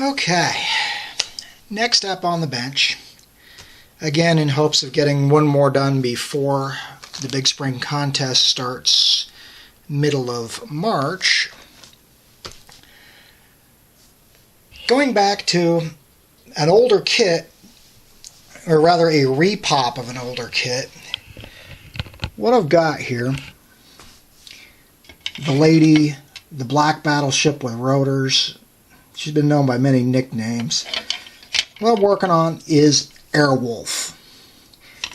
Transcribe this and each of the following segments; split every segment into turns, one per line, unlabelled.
Okay, next up on the bench, again in hopes of getting one more done before the Big Spring contest starts middle of March. Going back to an older kit, or rather a repop of an older kit, what I've got here, the black battleship with rotors. She's been known by many nicknames. What I'm working on is Airwolf.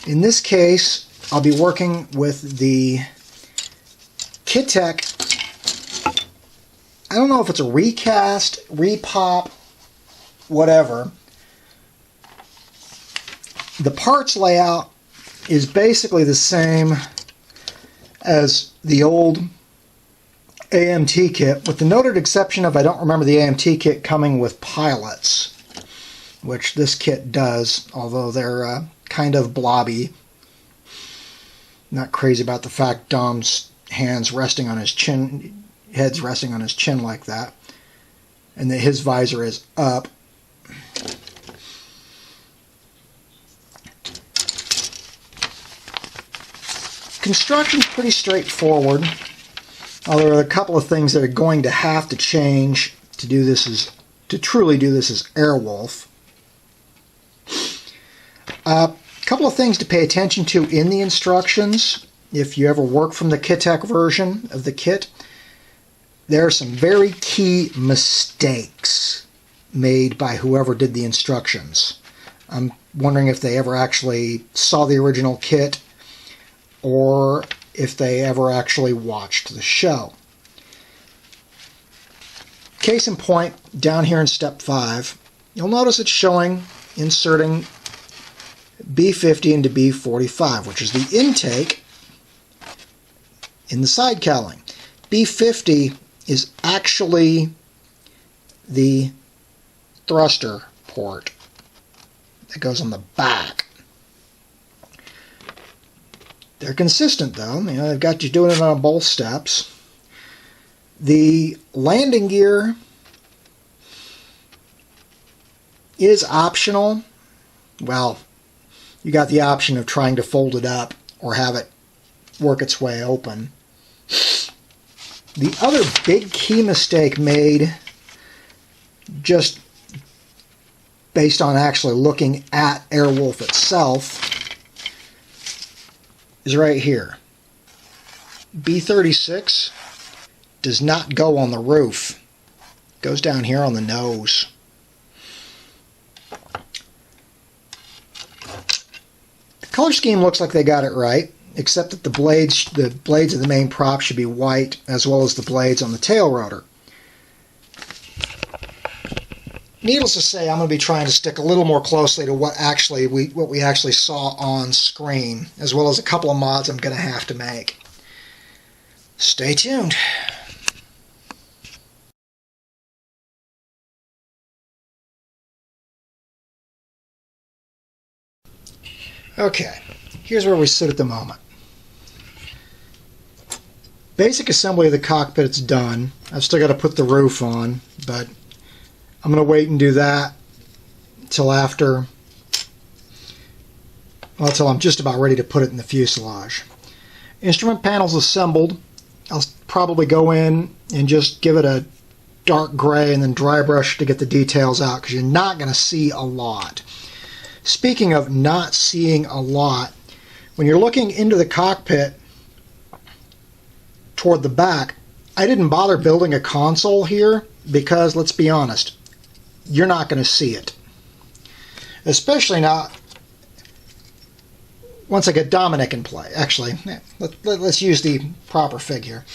In this case, I'll be working with the Kitech. I don't know if it's a recast, repop, whatever. The parts layout is basically the same as the old AMT kit, with the noted exception of I don't remember the AMT kit coming with pilots, which this kit does, although they're kind of blobby. Not crazy about the fact Dom's hands resting on his chin, head's resting on his chin like that, and that his visor is up. Construction's pretty straightforward. There are a couple of things that are going to have to change to truly do this as Airwolf. A couple of things to pay attention to in the instructions. If you ever work from the Kitech version of the kit, there are some very key mistakes made by whoever did the instructions. I'm wondering if they ever actually saw the original kit or if they ever actually watched the show. Case in point, down here in step 5, you'll notice it's showing inserting B50 into B45, which is the intake in the side cowling. B50 is actually the thruster port that goes on the back. They're consistent though, they've got you doing it on both steps. The landing gear is optional. Well, you got the option of trying to fold it up or have it work its way open. The other big key mistake made, just based on actually looking at Airwolf itself, is right here. B36 does not go on the roof. It goes down here on the nose. The color scheme looks like they got it right, except that the blades of the main prop should be white, as well as the blades on the tail rotor. Needless to say, I'm going to be trying to stick a little more closely to what we actually saw on screen, as well as a couple of mods I'm going to have to make. Stay tuned. Okay, here's where we sit at the moment. Basic assembly of the cockpit is done. I've still got to put the roof on, but I'm going to wait and do that till I'm just about ready to put it in the fuselage. Instrument panel's assembled. I'll probably go in and just give it a dark gray and then dry brush to get the details out, because you're not going to see a lot. Speaking of not seeing a lot, when you're looking into the cockpit toward the back, I didn't bother building a console here because, let's be honest, you're not going to see it. Especially not once I get Dominic in play. Actually, let's use the proper figure.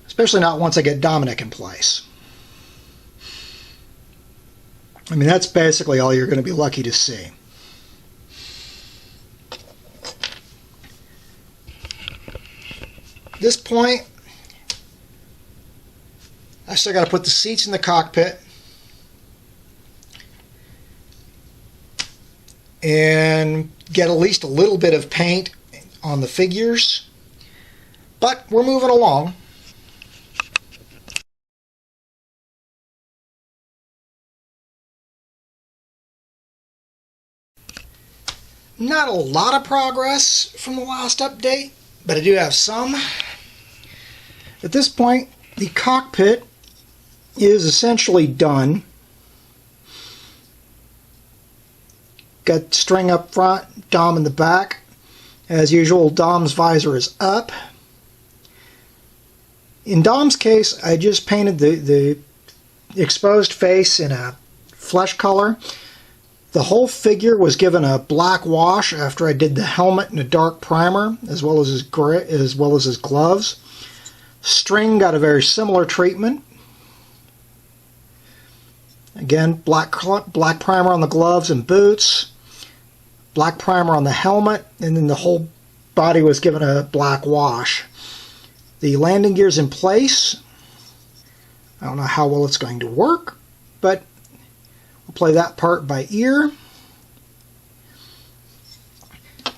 Especially not once I get Dominic in place. I mean, that's basically all you're going to be lucky to see. At this point, I still got to put the seats in the cockpit and get at least a little bit of paint on the figures, but we're moving along. Not a lot of progress from the last update, but I do have some. At this point, the cockpit is essentially done. Got string up front, dom in the back. As usual, dom's visor is up. In dom's case, I just painted the exposed face in a flesh color. The whole figure was given a black wash after I did the helmet in a dark primer, as well as his gloves. String got a very similar treatment. Again, black primer on the gloves and boots, black primer on the helmet, and then the whole body was given a black wash. The landing gear's in place. I don't know how well it's going to work, but we'll play that part by ear. At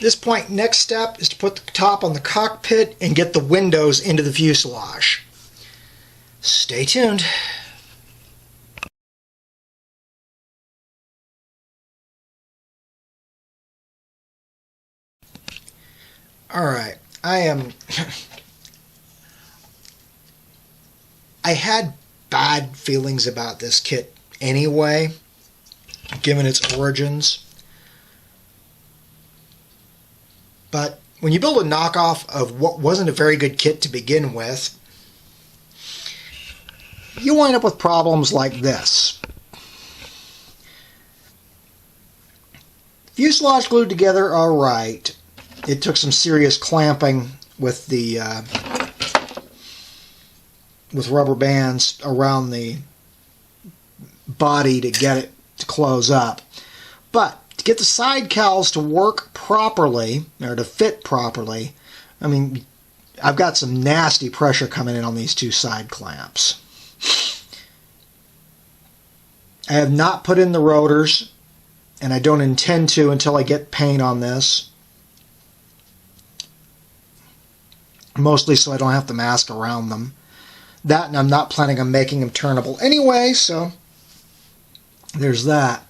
this point, next step is to put the top on the cockpit and get the windows into the fuselage. Stay tuned. Alright, I had bad feelings about this kit anyway, given its origins. But when you build a knockoff of what wasn't a very good kit to begin with, you wind up with problems like this. Fuselage glued together alright. It took some serious clamping with the with rubber bands around the body to get it to close up. But to get the side cowls to work properly, or to fit properly, I mean, I've got some nasty pressure coming in on these two side clamps. I have not put in the rotors, and I don't intend to until I get paint on this. Mostly so I don't have to mask around them. That, and I'm not planning on making them turnable anyway, so there's that.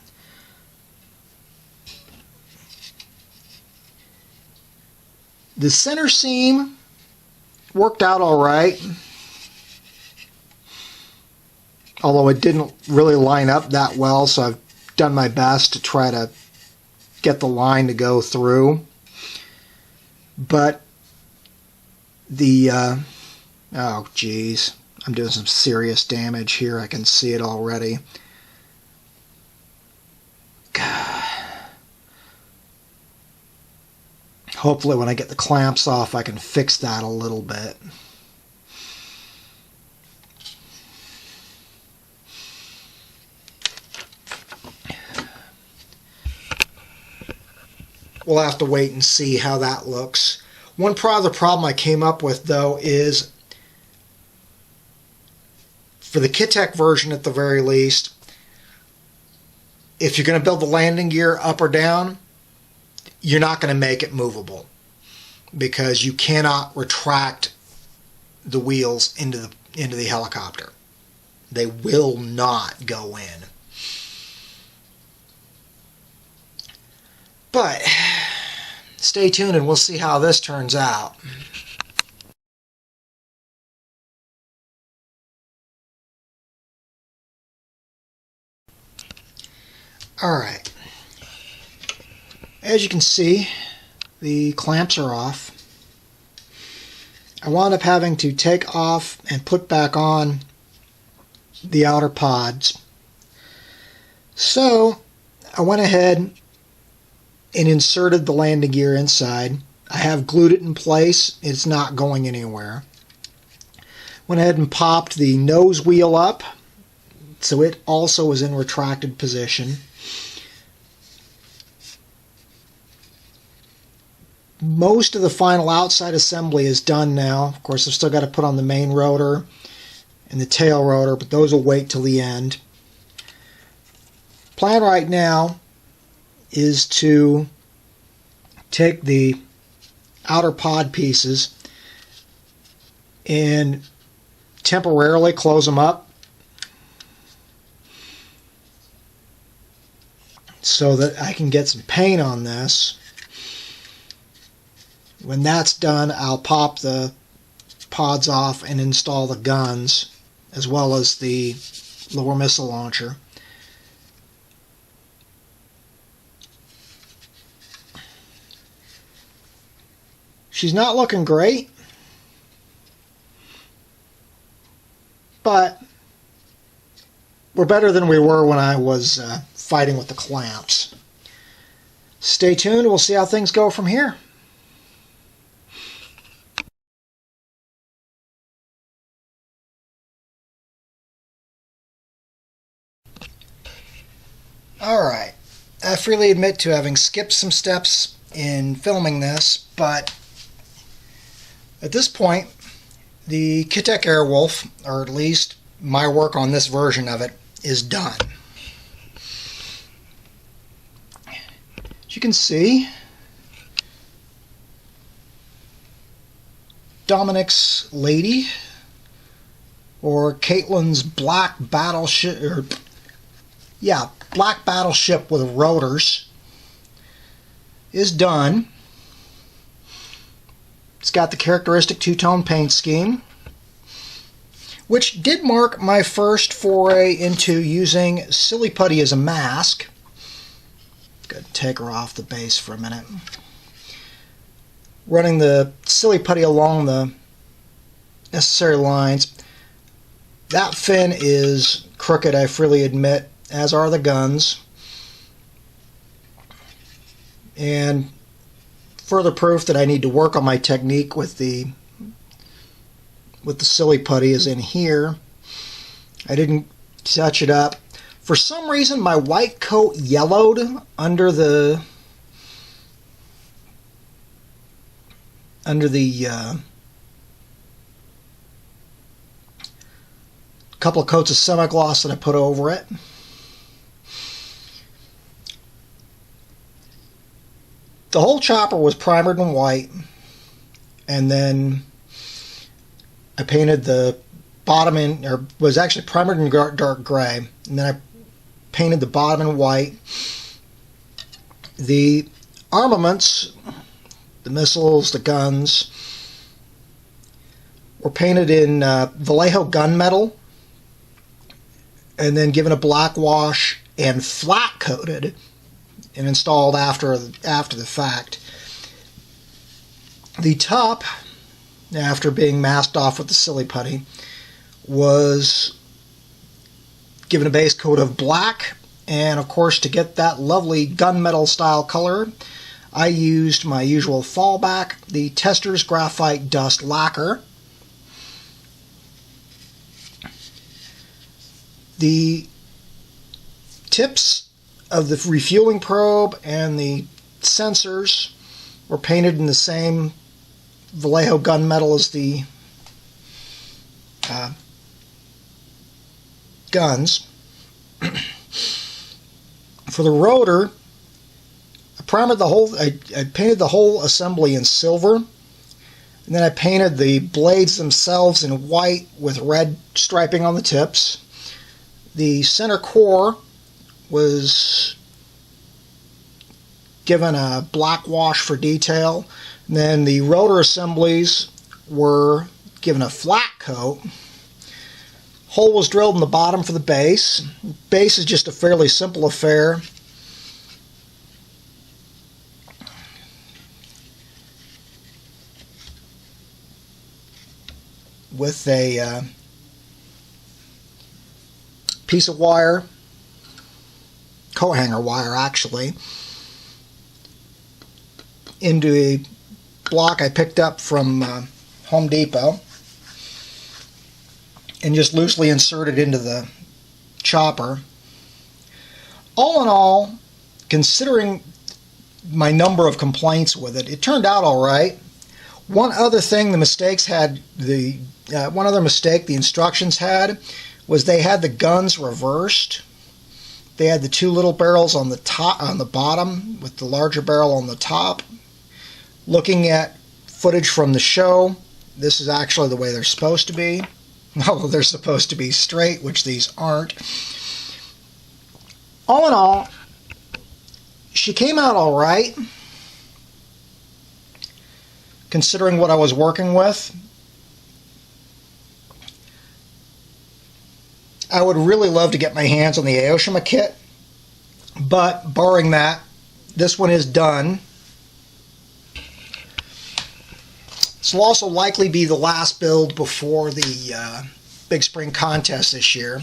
The center seam worked out alright, although it didn't really line up that well, so I've done my best to try to get the line to go through. But the oh geez, I'm doing some serious damage here. I can see it already. God. Hopefully when I get the clamps off I can fix that a little bit. We'll have to wait and see how that looks. One other problem I came up with, though, is for the Kitech version at the very least, if you're going to build the landing gear up or down, you're not going to make it movable because you cannot retract the wheels into the helicopter. They will not go in. But stay tuned and we'll see how this turns out. Alright. As you can see, the clamps are off. I wound up having to take off and put back on the outer pods. So I went ahead and inserted the landing gear inside. I have glued it in place. It's not going anywhere. Went ahead and popped the nose wheel up, so it also is in retracted position. Most of the final outside assembly is done now. Of course, I've still got to put on the main rotor and the tail rotor, but those will wait till the end. Plan right now is to take the outer pod pieces and temporarily close them up so that I can get some paint on this. When that's done, I'll pop the pods off and install the guns, as well as the lower missile launcher. She's not looking great, but we're better than we were when I was fighting with the clamps. Stay tuned, we'll see how things go from here. Alright, I freely admit to having skipped some steps in filming this, but at this point, the Kitech Airwolf, or at least my work on this version of it, is done. As you can see, Dominic's lady, or Caitlin's black battleship, black battleship with rotors, is done. It's got the characteristic two-tone paint scheme, which did mark my first foray into using silly putty as a mask. Go ahead and take her off the base for a minute. Running the silly putty along the necessary lines. That fin is crooked, I freely admit, as are the guns. And further proof that I need to work on my technique with the silly putty is in here. I didn't touch it up. For some reason, my white coat yellowed under the couple of coats of semi-gloss that I put over it. The whole chopper was primered in white, and then I painted the bottom in, or was actually primered in dark gray, and then I painted the bottom in white. The armaments, the missiles, the guns, were painted in Vallejo gunmetal, and then given a black wash and flat coated and installed after the fact. The top, after being masked off with the silly putty, was given a base coat of black, and of course, to get that lovely gunmetal style color, I used my usual fallback, the Testors Graphite Dust Lacquer. The tips of the refueling probe and the sensors were painted in the same Vallejo gunmetal as the guns. For the rotor, I painted the whole assembly in silver, and then I painted the blades themselves in white with red striping on the tips. The center core was given a black wash for detail, and then the rotor assemblies were given a flat coat. Hole was drilled in the bottom for the base. Base is just a fairly simple affair. With a piece of wire, coat hanger wire actually, into a block I picked up from Home Depot, and just loosely inserted into the chopper. All in all, considering my number of complaints with it, it turned out all right. One other thing one other mistake the instructions had was they had the guns reversed. They had the two little barrels on the top, on the bottom, with the larger barrel on the top. Looking at footage from the show, this is actually the way they're supposed to be. Although they're supposed to be straight, which these aren't. All in all, she came out all right, considering what I was working with. I would really love to get my hands on the Aoshima kit, but barring that, this one is done. This will also likely be the last build before the Big Spring Contest this year.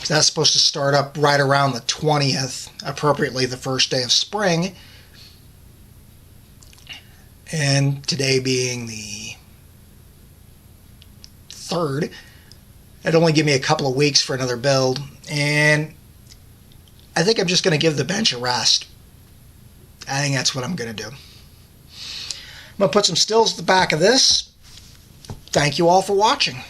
That's supposed to start up right around the 20th, appropriately the first day of spring. And today being the 3rd, it'd only give me a couple of weeks for another build. And I think I'm just going to give the bench a rest. I think that's what I'm going to do. I'm going to put some stills at the back of this. Thank you all for watching.